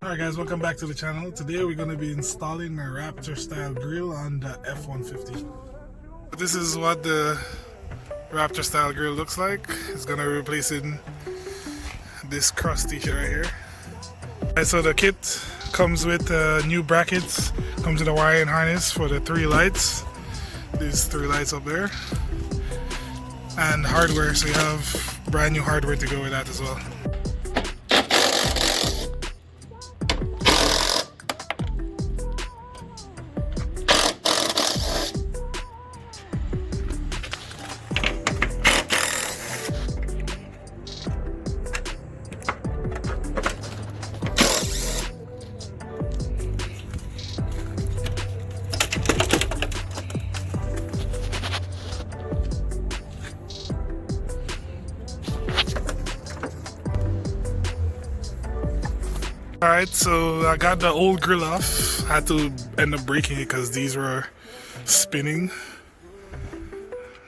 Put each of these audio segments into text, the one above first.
Alright guys, welcome back to the channel. Today we're going to be installing a Raptor style grill on the F150. This is what the Raptor style grill looks like. It's going to be replacing this crusty shit right here. Alright, so the kit comes with new brackets, comes with a wiring harness for the 3 lights. These 3 lights up there. And hardware, so you have brand new hardware to go with that as well. Alright, so I got the old grill off. I had to end up breaking it because these were spinning.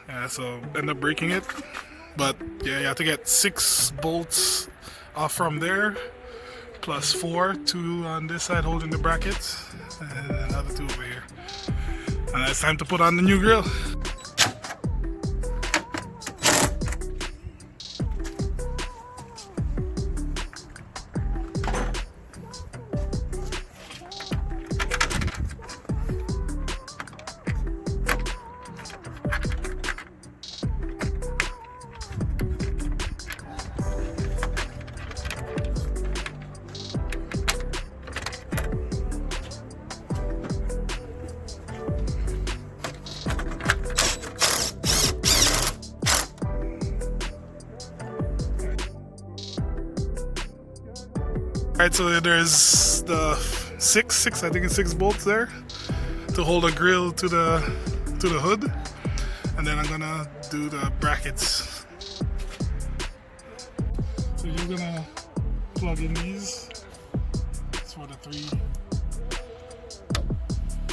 Yeah, so end up breaking it. But yeah, you have to get 6 bolts off from there, plus 4, 2 on this side holding the brackets, and another 2 over here. And it's time to put on the new grill. Alright, so there's the 6, I think it's 6 bolts there to hold a grill to the hood, and then I'm gonna do the brackets. So you're gonna plug in these. It's for the 3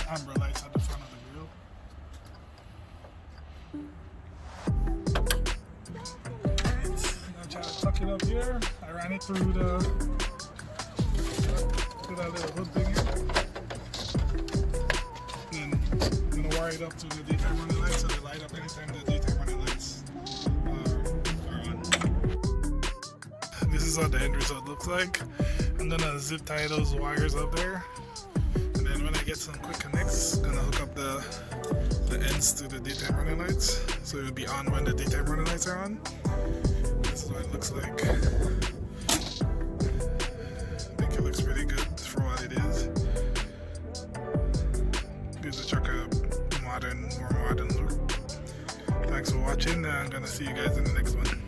amber lights at the front of the grill. Alright, I'm gonna try to tuck it up here. I ran it through that little hood thing here. Then I'm gonna wire it up to the daytime running lights so they light up anytime the daytime running lights are on. This is what the end result looks like. I'm gonna zip tie those wires up there, and then when I get some quick connects, I'm gonna hook up the ends to the daytime running lights so it'll be on when the daytime running lights are on. This is what it looks like. It looks pretty good for what it is. Gives the truck a more modern look. Thanks for watching. I'm gonna see you guys in the next one.